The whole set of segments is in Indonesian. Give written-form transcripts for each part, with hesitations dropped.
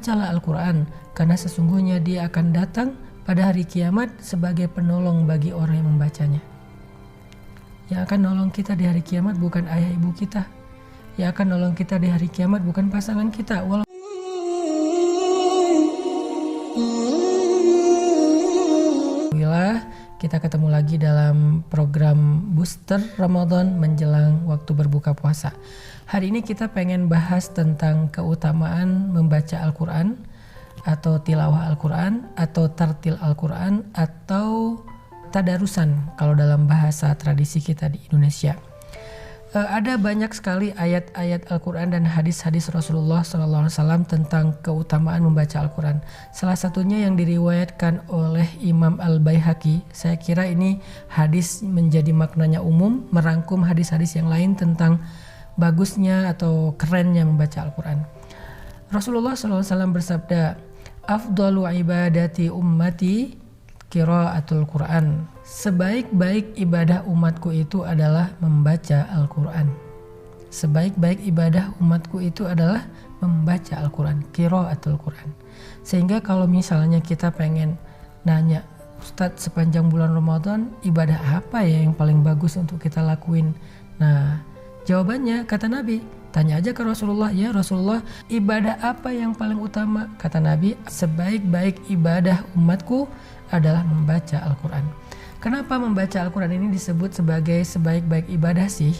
bacalah Al-Quran, karena sesungguhnya dia akan datang pada hari kiamat sebagai penolong bagi orang yang membacanya. Yang akan nolong kita di hari kiamat bukan ayah ibu kita. Yang akan nolong kita di hari kiamat bukan pasangan kita. Kita ketemu lagi dalam program Booster Ramadan menjelang waktu berbuka puasa. Hari ini kita pengen bahas tentang keutamaan membaca Al-Quran atau tilawah Al-Quran atau tartil Al-Quran atau tadarusan kalau dalam bahasa tradisi kita di Indonesia. Ada banyak sekali ayat-ayat Al-Quran dan hadis-hadis Rasulullah SAW tentang keutamaan membaca Al-Quran. Salah satunya yang diriwayatkan oleh Imam Al-Baihaqi. Saya kira ini hadis menjadi maknanya umum, merangkum hadis-hadis yang lain tentang bagusnya atau kerennya membaca Al-Quran. Rasulullah SAW bersabda, "Afdalu ibadati ummati qiraatul Quran." Sebaik-baik ibadah umatku itu adalah membaca Al-Quran. Sebaik-baik ibadah umatku itu adalah membaca Al-Quran, qiraatul Quran. Sehingga kalau misalnya kita pengen nanya, Ustadz, sepanjang bulan Ramadan ibadah apa ya yang paling bagus untuk kita lakuin? Nah, jawabannya kata Nabi, tanya aja ke Rasulullah, ya Rasulullah, ibadah apa yang paling utama? Kata Nabi, sebaik-baik ibadah umatku adalah membaca Al-Quran. Kenapa membaca Al-Quran ini disebut sebagai sebaik-baik ibadah sih?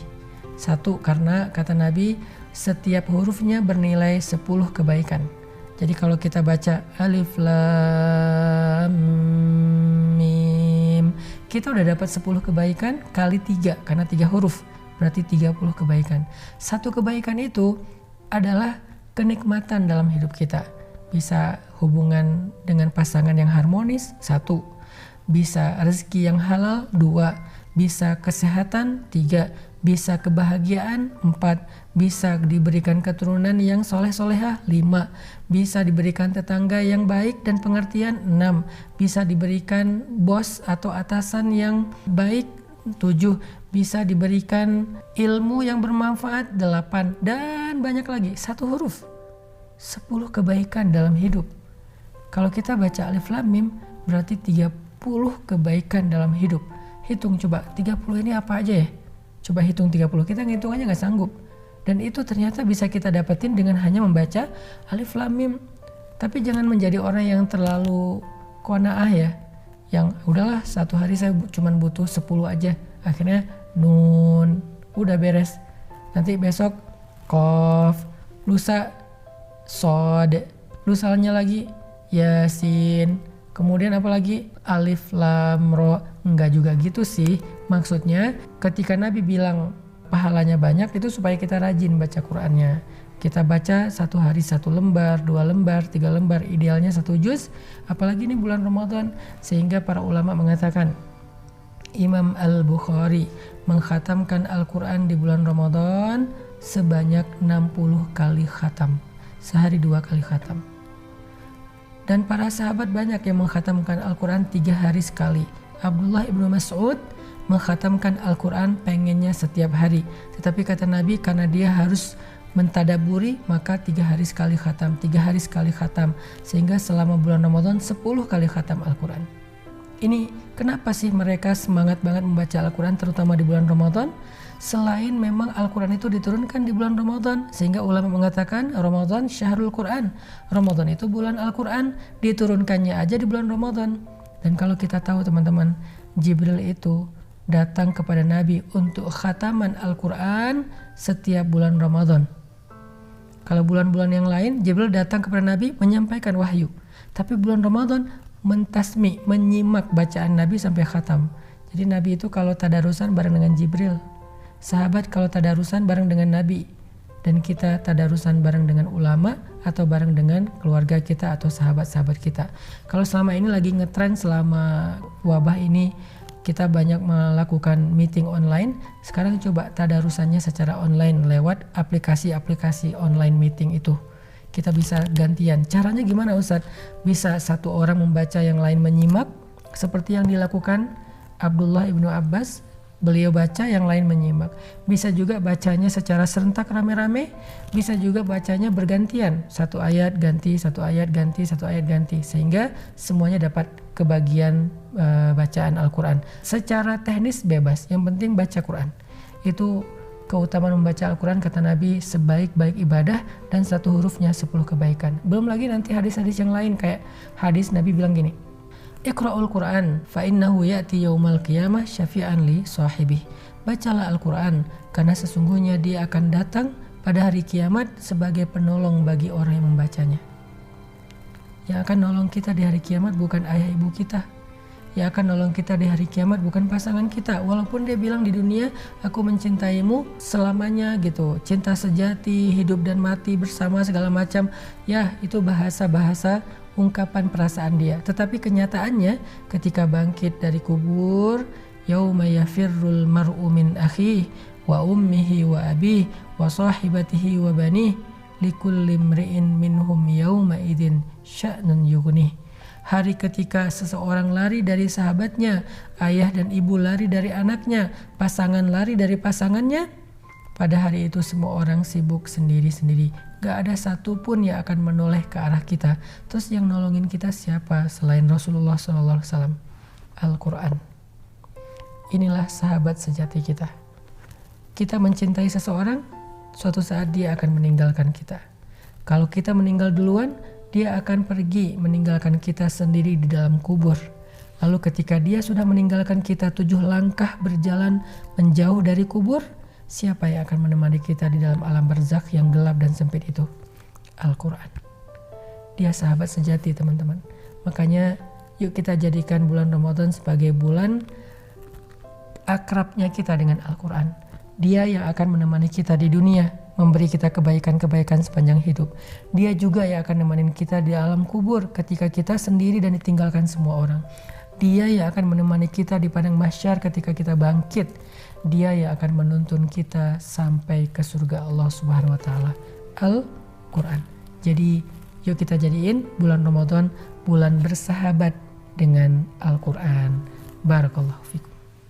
Satu, karena kata Nabi, setiap hurufnya bernilai 10 kebaikan. Jadi kalau kita baca Alif Lam Mim, kita udah dapat 10 kebaikan kali 3, karena 3 huruf. Berarti 30 kebaikan. Satu kebaikan itu adalah kenikmatan dalam hidup kita. Bisa hubungan dengan pasangan yang harmonis, 1. Bisa rezeki yang halal, 2. Bisa kesehatan, 3. Bisa kebahagiaan, 4. Bisa diberikan keturunan yang soleh-solehah, 5. Bisa diberikan tetangga yang baik dan pengertian, 6. Bisa diberikan bos atau atasan yang baik, 7. Bisa diberikan ilmu yang bermanfaat, 8. Dan banyak lagi, 1 huruf 10 kebaikan dalam hidup. Kalau kita baca Alif Lam Mim berarti 30 kebaikan dalam hidup. Hitung coba 30 ini apa aja ya? Coba hitung 30, kita ngitung aja gak sanggup. Dan itu ternyata bisa kita dapetin dengan hanya membaca Alif Lam Mim. Tapi jangan menjadi orang yang terlalu qanaah ya, yang udahlah satu hari saya cuma butuh 10 aja, akhirnya nun, udah beres. Nanti besok qaf, lusa sod, lusanya lagi yasin, kemudian apa lagi alif lam ro. Enggak juga gitu sih. Maksudnya ketika Nabi bilang pahalanya banyak itu supaya kita rajin baca Qur'annya. Kita baca 1 hari 1 lembar, 2 lembar, 3 lembar, idealnya 1 juz. Apalagi ini bulan Ramadan, sehingga para ulama mengatakan Imam Al-Bukhari mengkhatamkan Al-Quran di bulan Ramadan sebanyak 60 kali khatam. Sehari 2 kali khatam. Dan para sahabat banyak yang mengkhatamkan Al-Quran 3 hari sekali. Abdullah ibnu Mas'ud mengkhatamkan Al-Quran pengennya setiap hari. Tetapi kata Nabi, karena dia harus mentadaburi, maka 3 hari sekali khatam, 3 hari sekali khatam. Sehingga selama bulan Ramadan 10 kali khatam Al-Quran. Ini kenapa sih mereka semangat banget membaca Al-Quran terutama di bulan Ramadan? Selain memang Al-Quran itu diturunkan di bulan Ramadan, sehingga ulama mengatakan Ramadan syahrul Quran. Ramadan itu bulan Al-Quran, diturunkannya aja di bulan Ramadan. Dan kalau kita tahu teman-teman, Jibril itu datang kepada Nabi untuk khataman Al-Quran setiap bulan Ramadan. Kalau bulan-bulan yang lain, Jibril datang kepada Nabi menyampaikan wahyu. Tapi bulan Ramadan mentasmi, menyimak bacaan Nabi sampai khatam. Jadi Nabi itu kalau tadarusan bareng dengan Jibril. Sahabat kalau tadarusan bareng dengan Nabi. Dan kita tadarusan bareng dengan ulama atau bareng dengan keluarga kita atau sahabat-sahabat kita. Kalau selama ini lagi ngetren, selama wabah ini kita banyak melakukan meeting online. Sekarang coba tadarusannya secara online lewat aplikasi-aplikasi online meeting itu. Kita bisa gantian. Caranya gimana Ustadz? Bisa satu orang membaca, yang lain menyimak, seperti yang dilakukan Abdullah ibnu Abbas beliau baca, yang lain menyimak. Bisa juga bacanya secara serentak rame-rame, bisa juga bacanya bergantian, satu ayat ganti, satu ayat ganti, satu ayat ganti, sehingga semuanya dapat kebagian bacaan Al-Quran. Secara teknis bebas, yang penting baca Quran. Itu keutamaan membaca Al-Quran, kata Nabi, sebaik-baik ibadah dan satu hurufnya 10 kebaikan. Belum lagi nanti hadis-hadis yang lain, kayak hadis Nabi bilang gini, Iqra'ul Quran fa innahu ya'ti yaumal qiyamah syafi'an li sahibih. Bacalah Al-Quran karena sesungguhnya dia akan datang pada hari kiamat sebagai penolong bagi orang yang membacanya. Yang akan nolong kita di hari kiamat bukan ayah ibu kita. Yang akan nolong kita di hari kiamat bukan pasangan kita. Walaupun dia bilang di dunia, aku mencintaimu selamanya gitu. Cinta sejati, hidup dan mati bersama segala macam. Ya, itu bahasa-bahasa ungkapan perasaan dia. Tetapi kenyataannya ketika bangkit dari kubur, yauma yafirrul mar'u min akhihi wa ummihi wa abihi wa sahibatihi wa banihi likulli imri'in minhum yauma idzin sya'nun yughnih. Hari ketika seseorang lari dari sahabatnya, ayah dan ibu lari dari anaknya, pasangan lari dari pasangannya, pada hari itu semua orang sibuk sendiri-sendiri. Gak ada satupun yang akan menoleh ke arah kita. Terus yang nolongin kita siapa selain Rasulullah SAW? Al-Quran. Inilah sahabat sejati kita. Kita mencintai seseorang, suatu saat dia akan meninggalkan kita. Kalau kita meninggal duluan, dia akan pergi meninggalkan kita sendiri di dalam kubur. Lalu ketika dia sudah meninggalkan kita 7 langkah berjalan menjauh dari kubur, siapa yang akan menemani kita di dalam alam barzakh yang gelap dan sempit itu? Al-Quran. Dia sahabat sejati, teman-teman. Makanya yuk kita jadikan bulan Ramadan sebagai bulan akrabnya kita dengan Al-Quran. Dia yang akan menemani kita di dunia, memberi kita kebaikan-kebaikan sepanjang hidup. Dia juga yang akan nemenin kita di alam kubur ketika kita sendiri dan ditinggalkan semua orang. Dia yang akan menemani kita di padang mahsyar ketika kita bangkit. Dia yang akan menuntun kita sampai ke surga Allah Subhanahu wa taala. Al-Quran. Jadi yuk kita jadiin bulan Ramadan bulan bersahabat dengan Al-Quran. Barakallahu fikum.